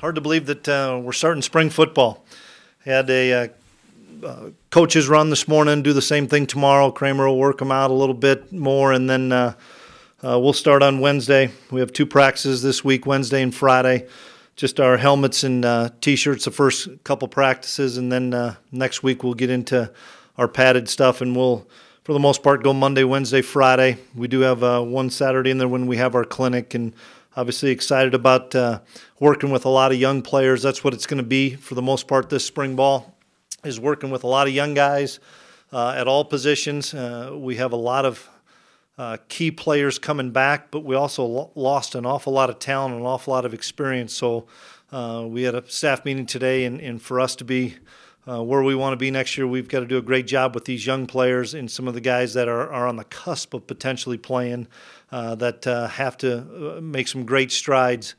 hard to believe that we're starting spring football. Had a coaches run this morning, do the same thing tomorrow. Kramer will work them out a little bit more, and then we'll start on Wednesday. We have 2 practices this week, Wednesday and Friday. Just our helmets and T-shirts the first couple practices, and then next week we'll get into our padded stuff, and we'll, for the most part, go Monday, Wednesday, Friday. We do have one Saturday in there when we have our clinic, and obviously excited about working with a lot of young players. That's what it's going to be for the most part this spring ball, is working with a lot of young guys at all positions. We have a lot of key players coming back, but we also lost an awful lot of talent and an awful lot of experience. So we had a staff meeting today, and for us to be where we want to be next year, we've got to do a great job with these young players and some of the guys that are on the cusp of potentially playing that have to make some great strides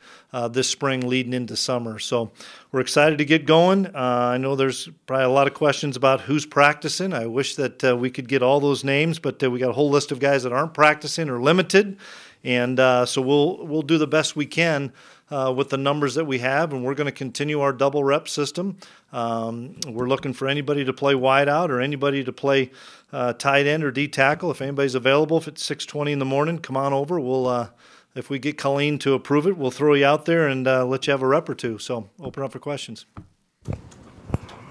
this spring leading into summer. So we're excited to get going. I know there's probably a lot of questions about who's practicing. I wish that we could get all those names, but we got a whole list of guys that aren't practicing or limited, and so we'll do the best we can with the numbers that we have, and we're going to continue our double rep system. We're looking for anybody to play wide out or anybody to play tight end or D tackle. If anybody's available, if it's 6:20 in the morning, come on over. We'll if we get Colleen to approve it, we'll throw you out there and let you have a rep or two. So open up for questions.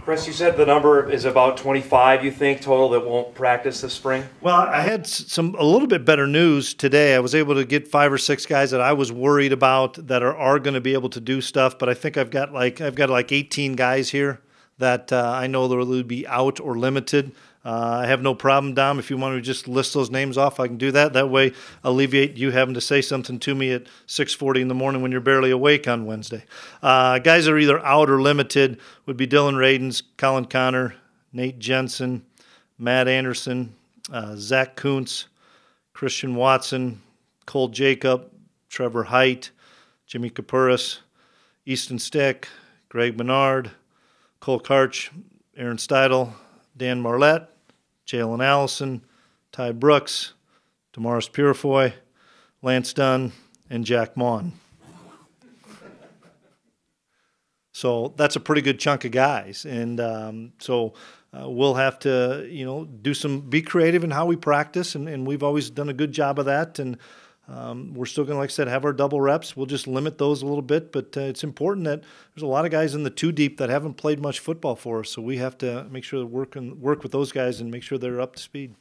Chris, you said the number is about 25, you think, total that won't practice this spring? Well, I had a little bit better news today. I was able to get 5 or 6 guys that I was worried about that are going to be able to do stuff, but I think I've got like 18 guys here that I know that will be out or limited. I have no problem, Dom, if you want to just list those names off, I can do that. That way alleviate you having to say something to me at 6:40 in the morning when you're barely awake on Wednesday. Guys that are either out or limited would be Dylan Radens, Colin Connor, Nate Jensen, Matt Anderson, Zach Kuntz, Christian Watson, Cole Jacob, Trevor Height, Jimmy Kapuris, Easton Stick, Greg Menard, Cole Karch, Aaron Steidel, Dan Marlette, Jalen Allison, Ty Brooks, Damaris Purifoy, Lance Dunn, and Jack Maughan. So that's a pretty good chunk of guys, and so we'll have to, be creative in how we practice, and we've always done a good job of that, and we're still going to, like I said, have our double reps. We'll just limit those a little bit, but it's important that there's a lot of guys in the 2 deep that haven't played much football for us, so we have to make sure that work with those guys and make sure they're up to speed.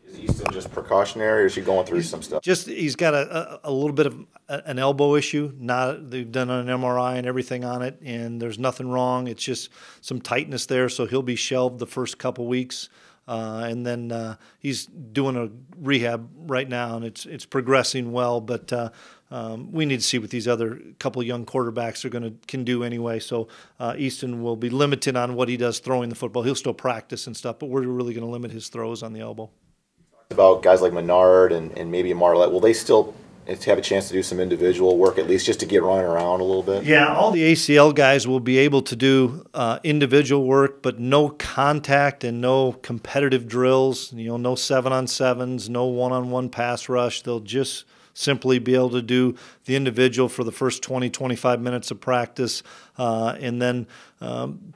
Is Easton just precautionary, or is he going through some stuff? He's got a little bit of an elbow issue. They've done an MRI and everything on it, and there's nothing wrong. It's just some tightness there, so he'll be shelved the first couple weeks. And then he's doing a rehab right now, and it's progressing well. But we need to see what these other couple young quarterbacks can do anyway. So Easton will be limited on what he does throwing the football. He'll still practice and stuff, but we're really going to limit his throws on the elbow. About guys like Menard and maybe Marlette, will they still have a chance to do some individual work, at least just to get running around a little bit? Yeah, all the ACL guys will be able to do individual work, but no contact and no competitive drills, no 7-on-7s, no one-on-one pass rush. They'll just simply be able to do the individual for the first 20, 25 minutes of practice. And then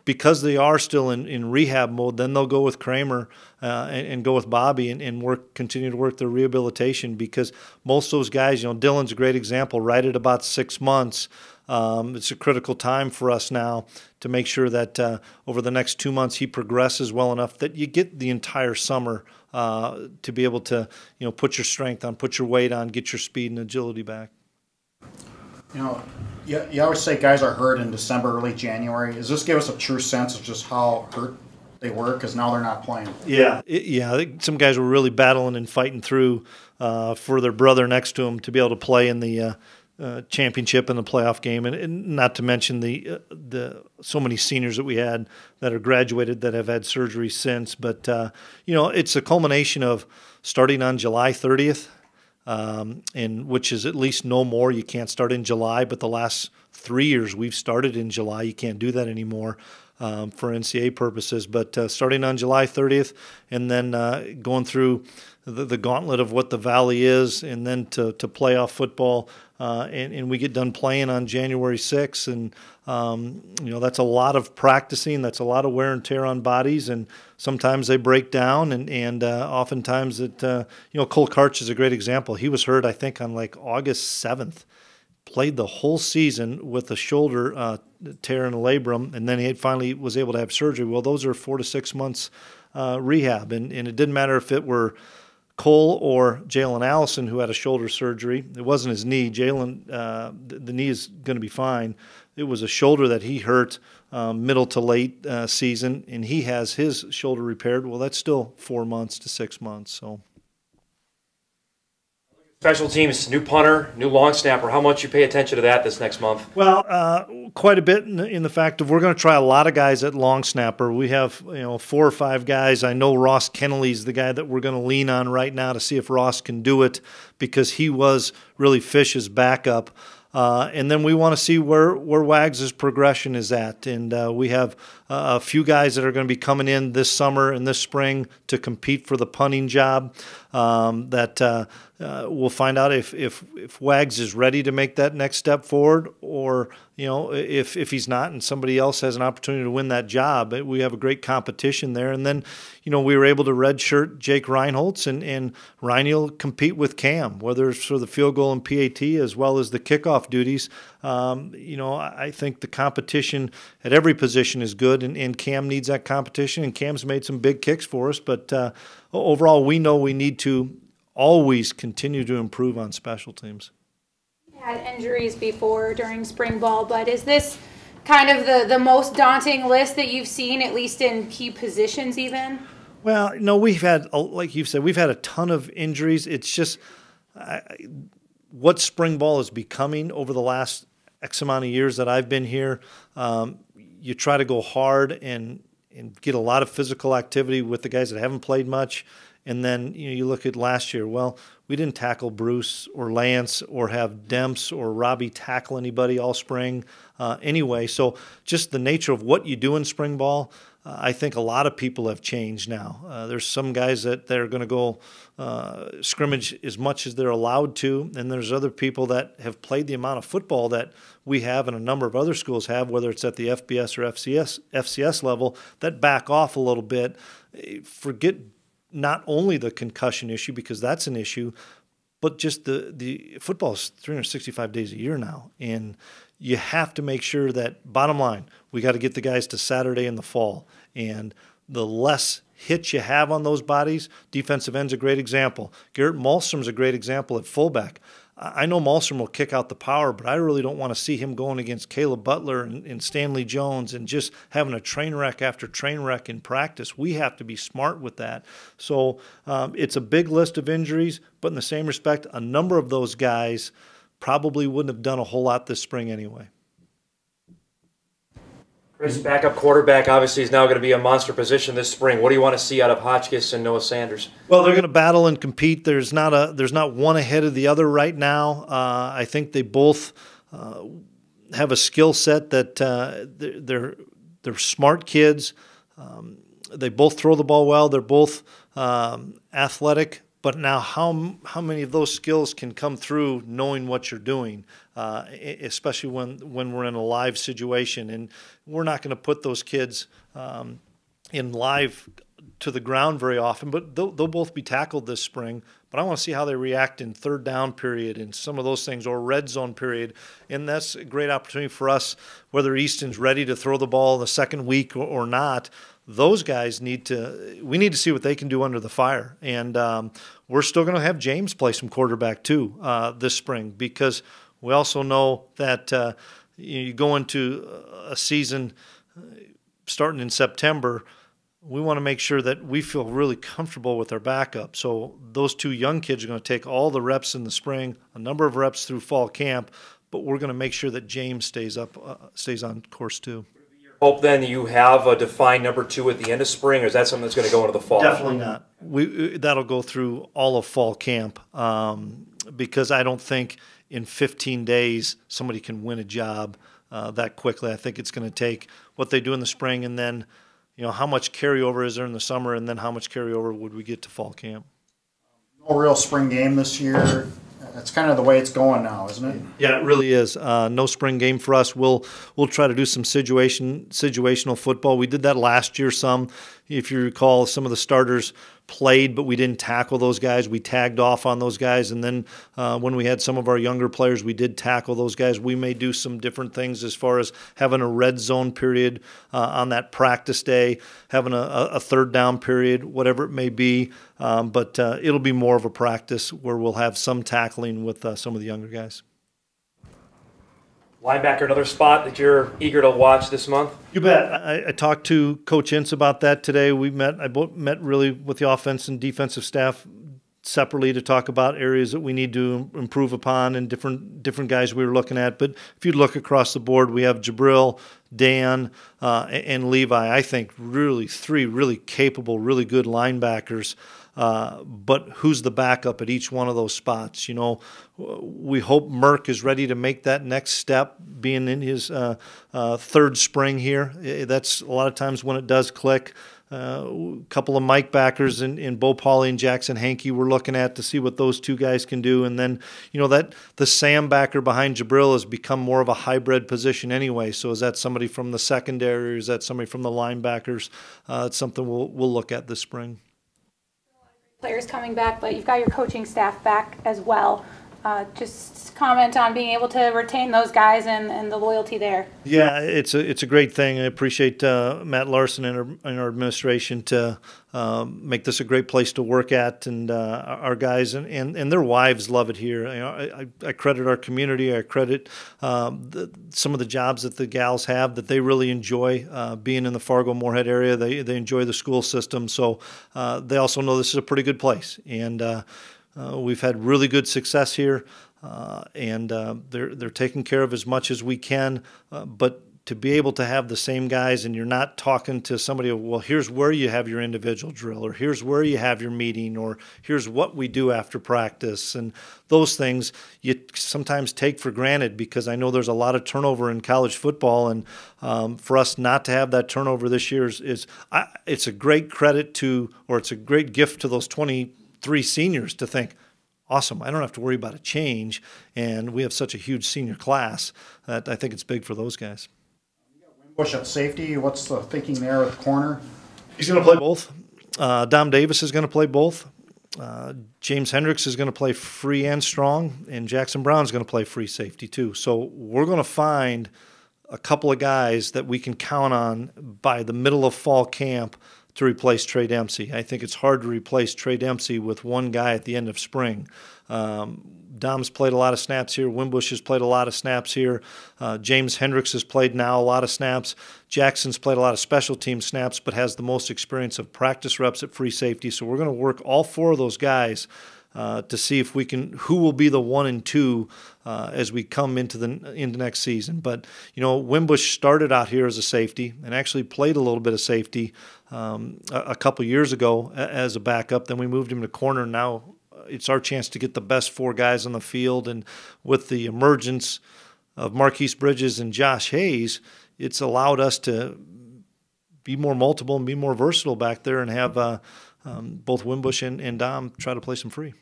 because they are still in rehab mode, then they'll go with Kramer and go with Bobby and continue to work their rehabilitation, because most of those guys, Dylan's a great example, right at about 6 months. It's a critical time for us now to make sure that over the next 2 months he progresses well enough that you get the entire summer to be able to, put your strength on, put your weight on, get your speed and agility back. You always say guys are hurt in December, early January. Does this give us a true sense of just how hurt they were, because now they're not playing? Yeah, I think some guys were really battling and fighting through for their brother next to them to be able to play in the championship and the playoff game, and not to mention the so many seniors that we had that are graduated that have had surgery since. But it's a culmination of starting on July 30th, and which is at least no more. You can't start in July, but the last 3 years we've started in July. You can't do that anymore. for NCAA purposes. But starting on July 30th and then going through the gauntlet of what the Valley is, and then to playoff football, and we get done playing on January 6th, and that's a lot of practicing, that's a lot of wear and tear on bodies, and sometimes they break down, and oftentimes Cole Karch is a great example. He was hurt, I think, on like August 7th, played the whole season with a shoulder tear and a labrum, and then he finally was able to have surgery. Well, those are 4 to 6 months rehab, and it didn't matter if it were Cole or Jalen Allison, who had a shoulder surgery. It wasn't his knee. Jalen, the knee is going to be fine. It was a shoulder that he hurt middle to late season, and he has his shoulder repaired. Well, that's still 4 months to 6 months. So, Special teams, new punter, new long snapper. How much you pay attention to that this next month? Well, quite a bit in the fact of we're going to try a lot of guys at long snapper. We have 4 or 5 guys. I know Ross Kennelly's the guy that we're going to lean on right now to see if Ross can do it, because he was really Fish's backup. And then we want to see where Wags' progression is at. And we have a few guys that are going to be coming in this summer and this spring to compete for the punting job. That we'll find out if Wags is ready to make that next step forward, or if he's not and somebody else has an opportunity to win that job. We have a great competition there. And then we were able to redshirt Jake Reinholtz, and Ryan will compete with Cam, whether it's for the field goal and PAT as well as the kickoff duties. I think the competition at every position is good, and Cam needs that competition, and Cam's made some big kicks for us. But overall, we know we need to always continue to improve on special teams. Had injuries before during spring ball, but is this kind of the most daunting list that you've seen, at least in key positions even? Well, no, we've had, like you've said, we've had a ton of injuries. It's just what spring ball is becoming over the last X amount of years that I've been here. You try to go hard and get a lot of physical activity with the guys that haven't played much. And then you look at last year. Well, we didn't tackle Bruce or Lance or have Demps or Robbie tackle anybody all spring anyway. So just the nature of what you do in spring ball, I think a lot of people have changed now. There's some guys that are going to go scrimmage as much as they're allowed to, and there's other people that have played the amount of football that we have and a number of other schools have, whether it's at the FBS or FCS level, that back off a little bit. Forget not only the concussion issue, because that's an issue, but just the football is 365 days a year now. And you have to make sure that, bottom line, we got to get the guys to Saturday in the fall. And the less hits you have on those bodies, defensive end's a great example. Garrett Malmstrom's a great example at fullback. I know Malmstrom will kick out the power, but I really don't want to see him going against Caleb Butler and Stanley Jones and just having a train wreck after train wreck in practice. We have to be smart with that. So it's a big list of injuries, but in the same respect, a number of those guys probably wouldn't have done a whole lot this spring anyway. Chris, backup quarterback obviously is now going to be a monster position this spring. What do you want to see out of Hotchkiss and Noah Sanders? Well, they're going to battle and compete. There's not one ahead of the other right now. I think they both have a skill set that they're smart kids. They both throw the ball well. They're both athletic. But now how many of those skills can come through knowing what you're doing, especially when we're in a live situation. And we're not going to put those kids in live to the ground very often, but they'll both be tackled this spring. But I want to see how they react in third down period and some of those things, or red zone period. And that's a great opportunity for us, whether Easton's ready to throw the ball the second week or not. Those guys we need to see what they can do under the fire. And we're still going to have James play some quarterback too this spring, because we also know that you go into a season starting in September, we want to make sure that we feel really comfortable with our backup. So those two young kids are going to take all the reps in the spring, a number of reps through fall camp, but we're going to make sure that James stays on course too. Hope then you have a defined number 2 at the end of spring, or is that something that's going to go into the fall? Definitely not. That'll go through all of fall camp, because I don't think in 15 days somebody can win a job that quickly. I think it's going to take what they do in the spring, and then how much carryover is there in the summer, and then how much carryover would we get to fall camp. No real spring game this year. That's kind of the way it's going now, isn't it? Yeah, it really is. No spring game for us. We'll try to do some situational football. We did that last year some. If you recall, some of the starters played, but we didn't tackle those guys. We tagged off on those guys, and then when we had some of our younger players, we did tackle those guys. We may do some different things as far as having a red zone period on that practice day, having a third down period, whatever it may be. But it'll be more of a practice where we'll have some tackling with some of the younger guys. Linebacker, another spot that you're eager to watch this month? You bet. I talked to Coach Ince about that today. I met really with the offense and defensive staff separately to talk about areas that we need to improve upon and different guys we were looking at. But if you look across the board, we have Jabril, Dan, and Levi. I think really three really capable, really good linebackers. But who's the backup at each one of those spots? We hope Merck is ready to make that next step, being in his third spring here. That's a lot of times when it does click. A couple of Mike backers in Bo Pauly and Jackson Hankey we're looking at to see what those two guys can do. And then, that the Sam backer behind Jabril has become more of a hybrid position anyway. So is that somebody from the secondary or is that somebody from the linebackers? It's something we'll look at this spring. Players coming back, but you've got your coaching staff back as well. Just comment on being able to retain those guys and the loyalty there. Yeah, it's a great thing. I appreciate Matt Larson and our administration to make this a great place to work at, and our guys and their wives love it here. I credit our community. I credit some of the jobs that the gals have that they really enjoy being in the Fargo-Moorhead area. They enjoy the school system, so they also know this is a pretty good place, and we've had really good success here, and they're taking care of as much as we can. But to be able to have the same guys, and you're not talking to somebody, well, here's where you have your individual drill, or here's where you have your meeting, or here's what we do after practice, and those things you sometimes take for granted because I know there's a lot of turnover in college football, and for us not to have that turnover this year it's a great credit to, or it's a great gift to those 23 seniors to think, awesome, I don't have to worry about a change, and we have such a huge senior class that I think it's big for those guys. Bush at safety, what's the thinking there with corner? He's going to play both. Dom Davis is going to play both. James Hendricks is going to play free and strong, and Jackson Brown is going to play free safety too. So we're going to find a couple of guys that we can count on by the middle of fall camp to replace Trey Dempsey. I think it's hard to replace Trey Dempsey with one guy at the end of spring. Dom's played a lot of snaps here. Wimbush has played a lot of snaps here. James Hendricks has played now a lot of snaps. Jackson's played a lot of special team snaps but has the most experience of practice reps at free safety. So we're going to work all four of those guys to see if we can, who will be the 1 and 2 as we come into next season. But Wimbush started out here as a safety and actually played a little bit of safety a couple years ago as a backup. Then we moved him to corner. Now it's our chance to get the best 4 guys on the field, and with the emergence of Marquise Bridges and Josh Hayes, it's allowed us to be more multiple and be more versatile back there, and have both Wimbush and Dom try to play some free.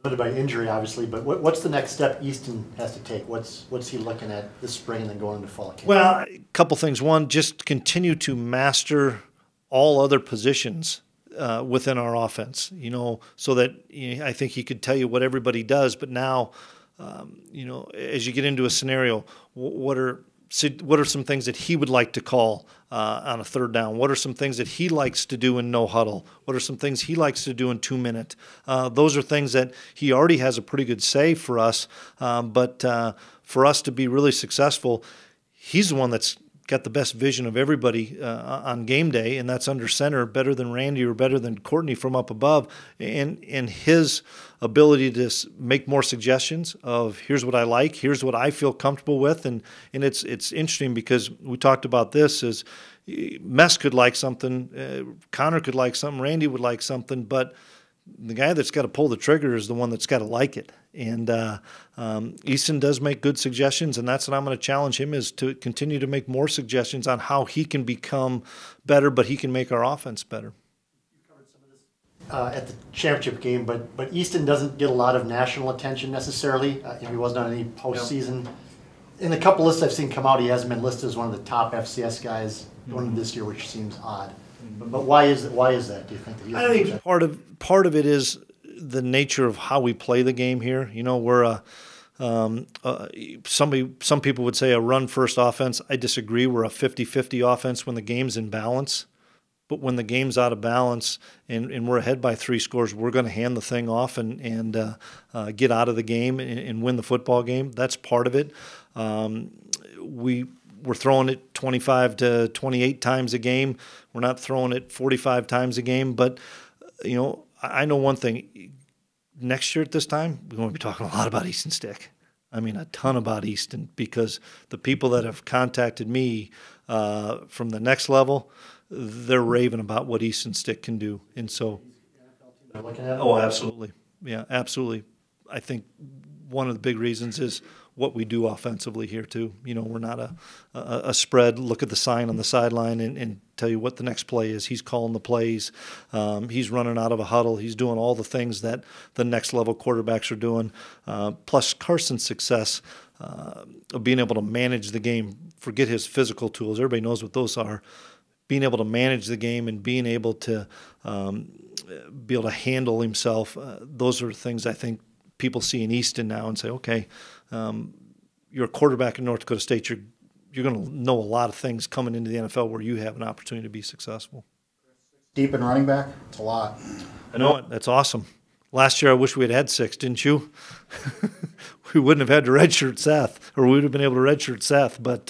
Limited by injury, obviously, but what's the next step Easton has to take? What's he looking at this spring and then going into fall camp? Well, a couple things. One, just continue to master all other positions within our offense, so that I think he could tell you what everybody does. But now, as you get into a scenario, what are some things that he would like to call on a third down? What are some things that he likes to do in no huddle? What are some things he likes to do in 2-minute? Those are things that he already has a pretty good say for us. But for us to be really successful, he's the one that's got the best vision of everybody on game day, and that's under center, better than Randy or better than Courtney from up above. And his ability to make more suggestions of here's what I like, here's what I feel comfortable with. And it's interesting because we talked about this is Mess could like something, Connor could like something, Randy would like something, but the guy that's got to pull the trigger is the one that's got to like it. And Easton does make good suggestions, and that's what I'm going to challenge him, is to continue to make more suggestions on how he can become better, but he can make our offense better. At the championship game, but Easton doesn't get a lot of national attention necessarily. He wasn't on any postseason. In the couple lists I've seen come out, he hasn't been listed as one of the top FCS guys going into this year, which seems odd. But why is that? Do you think? I think part of it is the nature of how we play the game here. You know, we're some people would say a run-first offense. I disagree. We're a 50-50 offense when the game's in balance. But when the game's out of balance and we're ahead by 3 scores, we're going to hand the thing off and get out of the game and win the football game. That's part of it. We're throwing it 25 to 28 times a game. We're not throwing it 45 times a game. But, you know, I know one thing. Next year at this time, we're going to be talking a lot about Easton Stick. I mean, a ton about Easton, because the people that have contacted me from the next level, they're raving about what Easton Stick can do. And so, oh, absolutely. Yeah, absolutely. I think one of the big reasons is what we do offensively here too. You know, we're not a spread, look at the sign on the sideline and tell you what the next play is. He's calling the plays. He's running out of a huddle. He's doing all the things that the next level quarterbacks are doing. Plus Carson's success of being able to manage the game. Forget his physical tools. Everybody knows what those are. Being able to manage the game and being able to handle himself, those are things I think people see in Easton now and say, okay, you're a quarterback in North Dakota State. You're going to know a lot of things coming into the NFL where you have an opportunity to be successful. Deep in running back, it's a lot. I know it. That's awesome. Last year I wish we had 6, didn't you? We wouldn't have had to redshirt Seth, or we would have been able to redshirt Seth. But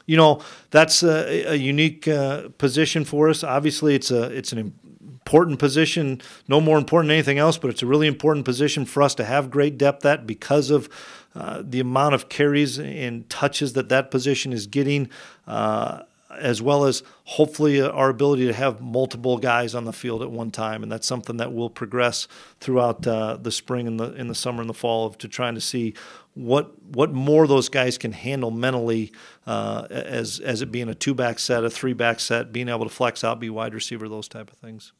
you know, that's a unique position for us. Obviously, it's an important position, no more important than anything else, but it's a really important position for us to have great depth at, because of the amount of carries and touches that position is getting, as well as hopefully our ability to have multiple guys on the field at one time. And that's something that will progress throughout the spring and in the summer and the fall, to trying to see what more those guys can handle mentally, as it being a 2-back set, a 3-back set, being able to flex out, be wide receiver, those type of things.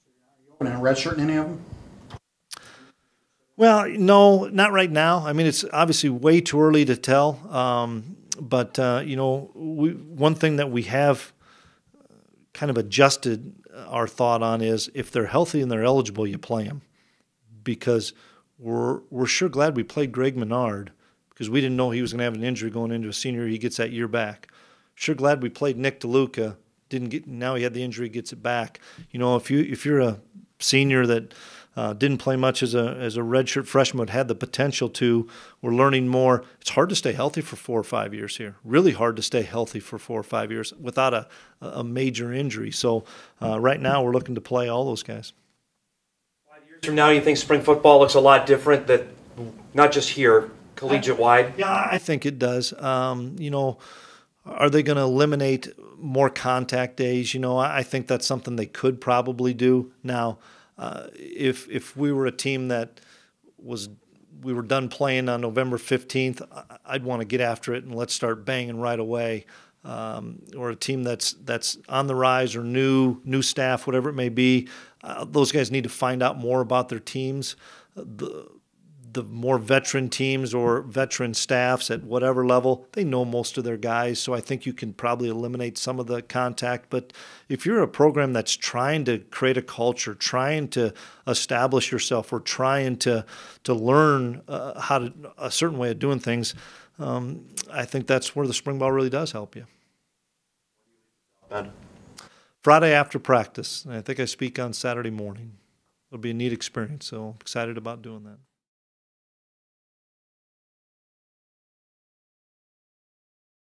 And redshirting any of them? Well, no, not right now. I mean, it's obviously way too early to tell. But you know, one thing that we have kind of adjusted our thought on is, if they're healthy and they're eligible, you play them, because we're sure glad we played Greg Menard, because we didn't know he was going to have an injury going into a senior year. He gets that year back. Sure glad we played Nick DeLuca. Now he had the injury, gets it back. You know, if you're a senior that didn't play much as a redshirt freshman, had the potential to, we're learning more. It's hard to stay healthy for 4 or 5 years here. Really hard to stay healthy for 4 or 5 years without a major injury. So right now we're looking to play all those guys. 5 years from now, you think spring football looks a lot different, that not just here, collegiate wide? Yeah, I think it does. You know, are they going to eliminate more contact days? You know, I think that's something they could probably do. Now, if we were a team that we were done playing on November 15th, I'd want to get after it and let's start banging right away. Or a team that's on the rise, or new staff, whatever it may be, those guys need to find out more about their teams. The more veteran teams or veteran staffs at whatever level, they know most of their guys, so I think you can probably eliminate some of the contact. But if you're a program that's trying to create a culture, trying to establish yourself, or trying to learn a certain way of doing things, I think that's where the spring ball really does help you. Ben? Friday after practice. I think I speak on Saturday morning. It'll be a neat experience, so I'm excited about doing that.